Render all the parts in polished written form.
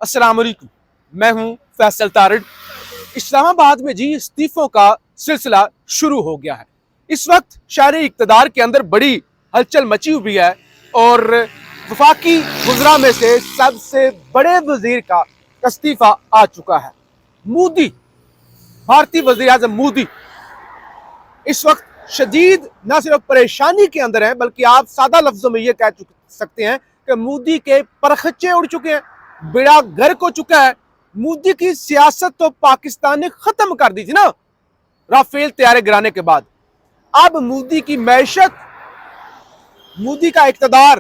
अस्सलाम वालेकुम। मैं हूं फैसल तारड़। इस्लामाबाद में जी इस्तीफों का सिलसिला शुरू हो गया है। इस वक्त शहरी इक़्तिदार के अंदर बड़ी हलचल मची हुई है और वफाकी वज़रा में से सबसे बड़े वजीर का इस्तीफा आ चुका है। मोदी, भारतीय वज़ीर आज़म मोदी इस वक्त शदीद न सिर्फ परेशानी के अंदर है, बल्कि आप सादा लफ्जों में यह कह सकते हैं कि मोदी के परखच्चे उड़ चुके हैं, बेड़ा गर्क हो चुका है। मोदी की सियासत तो पाकिस्तान ने खत्म कर दी थी ना, राफेल तैयारे गिराने के बाद। अब मोदी की मैशत, मोदी का इक़्तिदार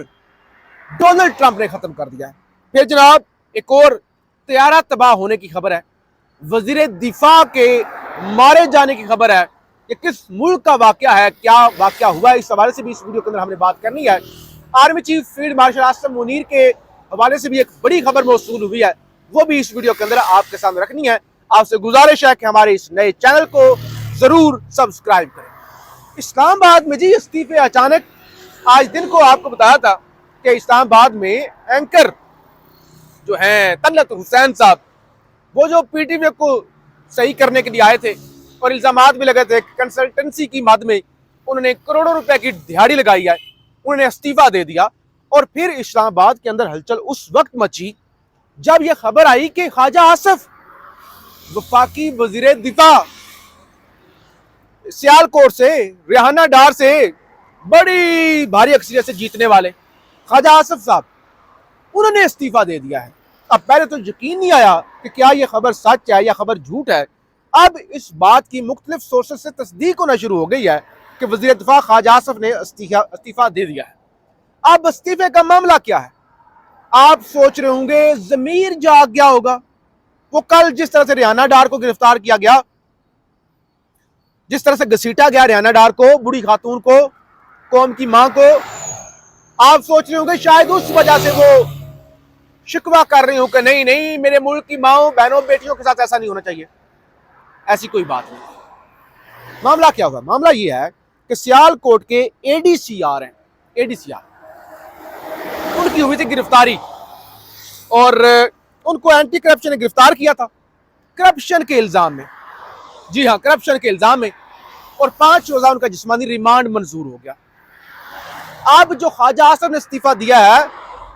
डोनाल्ड ट्रंप ने खत्म कर दिया है। फिर जनाब एक और तैयारा तबाह होने की खबर है, वजीर दिफा के मारे जाने की खबर है। ये किस मुल्क का वाकया है, क्या वाकया हुआ है, इस हवाले से भी इस वीडियो के अंदर हमने बात करनी है। Army chief field marshal Asim Munir के हवाले से भी एक बड़ी खबर मौसूल हुई है, वो भी इस वीडियो के अंदर आपके सामने रखनी है। आपसे गुजारिश है कि हमारे इस नए चैनल को जरूर सब्सक्राइब करें। इस्लामाबाद में जी इस्तीफे अचानक, आज दिन को आपको बताया था कि इस्लामाबाद में एंकर जो हैं तलत हुसैन साहब, वो जो पीटीवी को सही करने के लिए आए थे और इल्जामात भी लगे थे कंसल्टेंसी की मद में उन्होंने करोड़ों रुपए की दिहाड़ी लगाई है, उन्होंने इस्तीफा दे दिया। और फिर इस्लामाबाद के अंदर हलचल उस वक्त मची जब यह खबर आई कि ख्वाजा आसिफ, वफाकी वजीर दिफा, सियालकोट से, रिहाना डार से बड़ी भारी अक्सरियत से जीतने वाले ख्वाजा आसिफ साहब, उन्होंने इस्तीफा दे दिया है। अब पहले तो यकीन नहीं आया कि क्या यह खबर सच है या खबर झूठ है। अब इस बात की मुख्तलिफ सोर्सेस से तस्दीक होना शुरू हो गई है कि वजीर दिफा ख्वाजा आसिफ ने इस्तीफा दे दिया है। अब इस्तीफे का मामला क्या है? आप सोच रहे होंगे जमीर जाग गया होगा। वो कल जिस तरह से रिहाना डार को गिरफ्तार किया गया, जिस तरह से घसीटा गया रिहाना डार को, बूढ़ी खातून को, कौम की मां को, आप सोच रहे होंगे शायद उस वजह से वो शिकवा कर रही हूं कि नहीं नहीं, मेरे मुल्क की माओ बहनों बेटियों के साथ ऐसा नहीं होना चाहिए। ऐसी कोई बात नहीं। मामला क्या हुआ? मामला यह है कि सियालकोट के एडीसीआर हैं, एडीसीआर, उनकी हुई थी गिरफ्तारी और उनको एंटी करप्शन ने गिरफ्तार किया था करप्शन के इल्जाम में। जी हाँ, करप्शन के इल्जाम में। और 5 रोजा उनका जिस्मानी रिमांड मंजूर हो गया। अब जो ख्वाजा आसिफ ने इस्तीफा दिया है,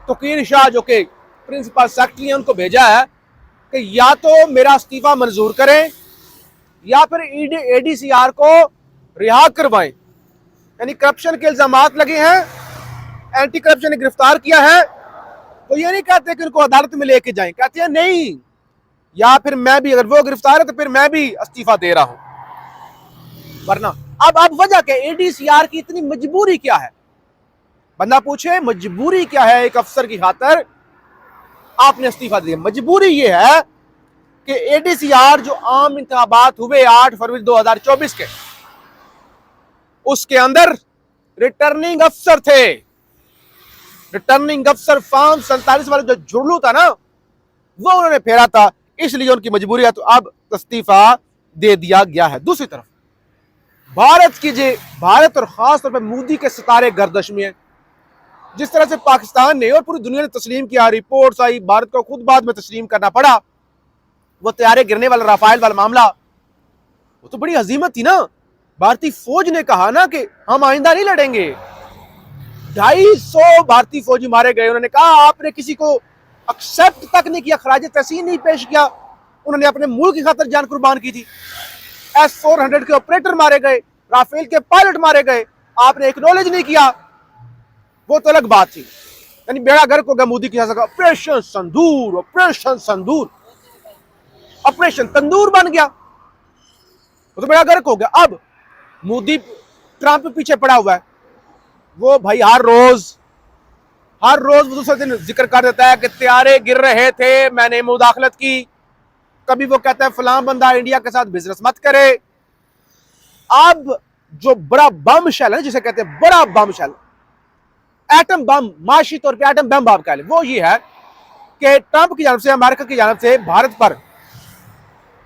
तोकीर शाह जो कि प्रिंसिपल सेक्रेटरी हैं, उनको भेजा है कि या तो मेरा इस्तीफा मंजूर करें या फिर एडीसीआर को रिहा करवाएं। यानी करप्शन के इल्जामात लगे हैं, एंटी करप्शन ने गिरफ्तार किया है, तो ये नहीं कहते कि उनको अदालत में लेके जाएं, कहते हैं नहीं, या फिर मैं भी, अगर वो गिरफ्तार है तो फिर मैं भी इस्तीफा दे रहा हूं। वरना अब वजह क्या, एडीसीआर की इतनी मजबूरी क्या है? बंदा पूछे मजबूरी क्या है एक अफसर की खातर आपने इस्तीफा दिया? मजबूरी ये है कि एडीसीआर जो आम इंतखाबात हुए 8 फरवरी 2024 के, उसके अंदर रिटर्निंग अफसर थे। रिटर्निंग अफसर फॉर्म 47 वाला जो जुड़लू था ना, वो उन्होंने फेरा था, इसलिए उनकी मजबूरी है, तो अब इस्तीफा दे दिया गया है। दूसरी तरफ भारत कीजिए, भारत और खास तौर पर मोदी के सितारे गर्दश में है। जिस तरह से पाकिस्तान ने और पूरी दुनिया ने तस्लीम किया, रिपोर्ट्स आई, भारत को खुद बाद में तस्लीम करना पड़ा, वो तैयारे गिरने वाला राफेल वाला मामला, वो तो बड़ी हजीमत थी ना। भारतीय फौज ने कहा ना कि हम आइंदा नहीं लड़ेंगे। 250 भारतीय फौजी मारे गए। उन्होंने कहा आपने किसी को एक्सेप्ट तक नहीं किया, खराज तहसीन नहीं पेश किया। उन्होंने अपने मुल्क की खातिर जान कुर्बान की थी। S-400 के ऑपरेटर मारे गए, राफेल के पायलट मारे गए, आपने एक्नॉलेज नहीं किया, वो तो अलग बात थी। यानी बेड़ा गर्क हो गया मोदी की सियासत का। ऑपरेशन संदूर, ऑपरेशन संदूर, ऑपरेशन तंदूर बन गया, वो तो बेड़ा गर्क हो गया। अब मोदी ट्रंप पीछे पड़ा हुआ है। वो भाई हर रोज वो दूसरे दिन जिक्र कर देता है कि तैयारे गिर रहे थे, मैंने मुदाखलत की। कभी वो कहता है फलां बंदा इंडिया के साथ बिजनेस मत करे। अब जो बड़ा बम शेल है, जिसे कहते हैं बड़ा बम शेल, एटम बम, माशी तौर पे एटम बम आप कह लें, वो ये है कि ट्रंप की जानब से, अमेरिका की जानब से भारत पर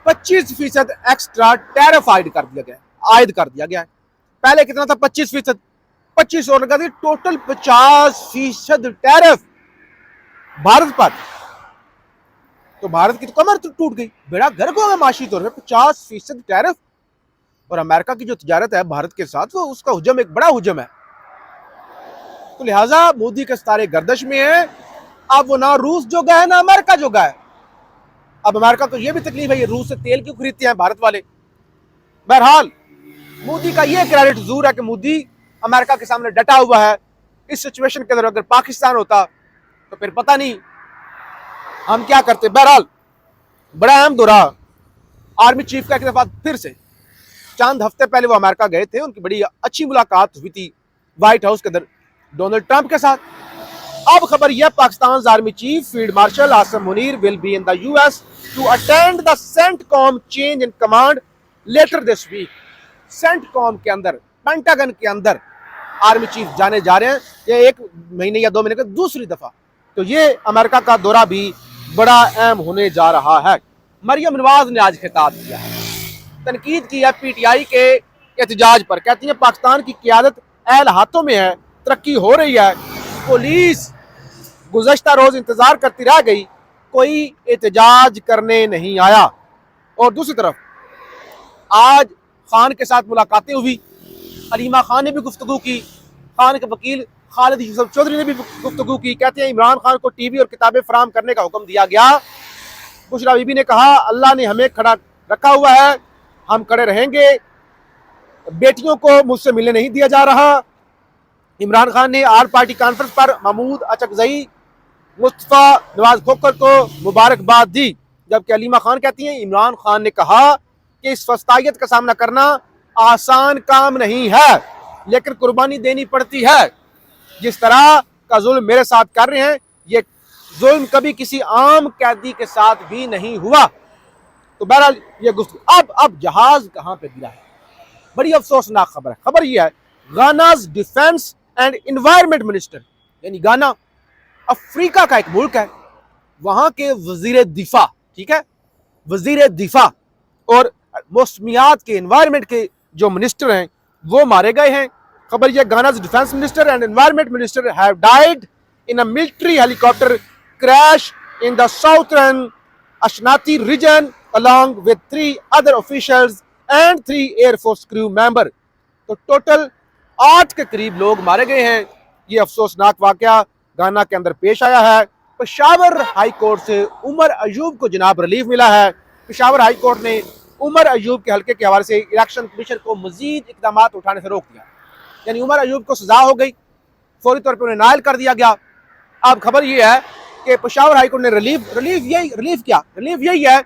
25% एक्स्ट्रा टैरिफ आयद कर दिया गया है। पहले कितना था? 25%, 25 और लगा दी, टोटल 50% टैरिफ भारत पर। तो भारत की तो कमर टूट गई, बेड़ा गर्क हो गया माशी तौर पर। 50% टैरिफ, और अमेरिका की जो तजारत है भारत के साथ, वो उसका हुजम एक बड़ा हुजम है। तो लिहाजा मोदी के सितारे गर्दश में है। अब वो ना रूस जोगा है ना अमेरिका जोगा है। अब अमेरिका को यह भी तकलीफ है, ये रूस से तेल क्यों खरीदते हैं भारत वाले। बहरहाल मोदी का यह क्रेडिट जरूर है कि मोदी अमेरिका के सामने डटा हुआ है। इस सिचुएशन के अंदर अगर पाकिस्तान होता तो फिर पता नहीं हम क्या करते। बहरहाल बड़ा अहम दौरा आर्मी चीफ का एक दफा फिर से, चंद हफ्ते पहले वो अमेरिका गए थे, उनकी बड़ी अच्छी मुलाकात हुई थी व्हाइट हाउस के अंदर डोनाल्ड ट्रंप के साथ। अब खबर यह, Pakistan army chief field marshal Asim Munir will be in the US to attend the CENTCOM change in command later this week. CENTCOM के अंदर, पेंटागन के अंदर आर्मी चीफ जाने जा रहे हैं, ये 1 महीने या 2 महीने का दूसरी दफा। तो ये अमेरिका का दौरा भी बड़ा अहम होने जा रहा है। मरियम नवाज ने आज खिताब किया है, तनकीद की है पीटीआई के एहतजाज पर। कहती है पाकिस्तान की क़यादत अहल हाथों में है, तरक्की हो रही है, पुलिस गुज़श्ता रोज इंतजार करती रह गई, कोई एहतजाज करने नहीं आया। और दूसरी तरफ आज खान के साथ मुलाकातें हुई, अलीमा खान ने भी गुफ्तगू की, खान के वकील खालिद यूसुफ चौधरी ने भी गुफ्तगू की। कहते हैं इमरान खान को टीवी और किताबें फराहम करने का हुक्म दिया गया। बुशरा बीबी ने कहा अल्लाह ने हमें खड़ा रखा हुआ है, हम खड़े रहेंगे, बेटियों को मुझसे मिलने नहीं दिया जा रहा। इमरान खान ने आर पार्टी कॉन्फ्रेंस पर महमूद अचकजई, मुस्तफा नवाज खोखर को मुबारकबाद दी, जबकि अलीमा खान कहती हैं इमरान खान ने कहा कि इस फस्तायत का सामना करना आसान काम नहीं है, लेकिन कुर्बानी देनी पड़ती है। जिस तरह का जुल्म मेरे साथ कर रहे हैं, ये जुल्म कभी किसी आम कैदी के साथ भी नहीं हुआ। तो बहरहाल ये गुफ्तगू। अब जहाज कहां पे गिरा है, बड़ी अफसोसनाक खबर है। खबर यह है गानाज डिफेंस एंड एनवायरमेंट मिनिस्टर, यानी गाना अफ्रीका का एक मुल्क है, वहां के वजीर दिफा, ठीक है, वजीर दिफा और मौसमियात के, एनवायरमेंट के जो मिनिस्टर हैं वो मारे गए हैं। खबर यह Ghana's defence minister and environment minister have died in a military helicopter crash in the southern Ashanti region along with 3 other officials and 3 Air Force crew member। तो टोटल 8 के करीब लोग मारे गए हैं। ये अफसोसनाक वाकया गाना के अंदर पेश आया है। पेशावर हाई कोर्ट से उमर अयूब को जनाब रिलीफ मिला है। पेशावर हाई कोर्ट ने उमर अयूब के हल्के के हवाले से इलेक्शन कमीशन को मजीद इकदाम उठाने से रोक दिया, यानी उमर अयूब को सजा हो गई, फौरी तौर पर उन्हें नायल कर दिया गया। अब खबर यह है कि पेशावर हाई कोर्ट ने रिलीफ यही है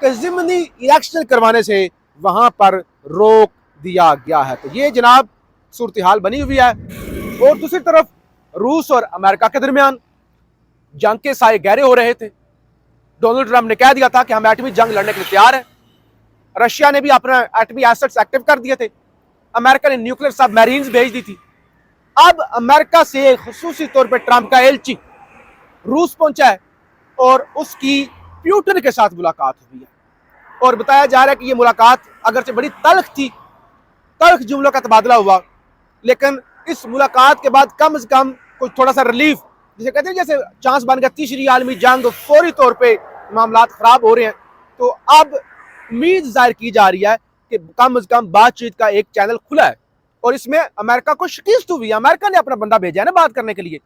कि ज़िमनी इलेक्शन करवाने से वहां पर रोक दिया गया है। तो ये जनाब सूरत हाल बनी हुई है। और दूसरी तरफ रूस और अमेरिका के दरमियान जंग के साए गहरे हो रहे थे। डोनाल्ड ट्रंप ने कह दिया था कि हम एटमी जंग लड़ने के लिए तैयार हैं। रशिया ने भी अपना एटमी एसेट्स एक्टिव कर दिए थे। अमेरिका ने न्यूक्लियर सबमरीन्स भेज दी थी। अब अमेरिका से खुसूसी तौर पर ट्रंप का एलची रूस पहुंचा है और उसकी प्यूटन के साथ मुलाकात हुई है। और बताया जा रहा है कि यह मुलाकात अगरचे बड़ी तल्ख थी, तल्ख जुमलों का तबादला हुआ, लेकिन इस मुलाकात के बाद कम से कम कुछ थोड़ा सा रिलीफ, जिसे कहते हैं जैसे चांस बन गया तीसरी आलमी जंग, फौरी तौर पे मामलात खराब हो रहे हैं। तो अब उम्मीद जाहिर की जा रही है कि कम से कम बातचीत का एक चैनल खुला है और इसमें अमेरिका को शिकस्त हुई है। अमेरिका ने अपना बंदा भेजा है ना बात करने के लिए,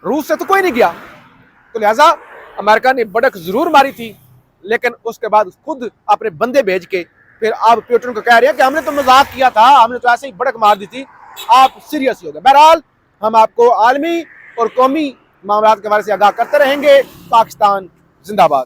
रूस से तो कोई नहीं गया। तो लिहाजा अमेरिका ने बड़क जरूर मारी थी, लेकिन उसके बाद खुद अपने बंदे भेज के फिर आप प्यूटन को कह रहे हैं कि हमने तो मजाक किया था, हमने तो ऐसे ही बड़क मार दी थी, आप सीरियस हो गए। बहरहाल हम आपको आलमी और कौमी मामलात के बारे से आगाह करते रहेंगे। पाकिस्तान जिंदाबाद।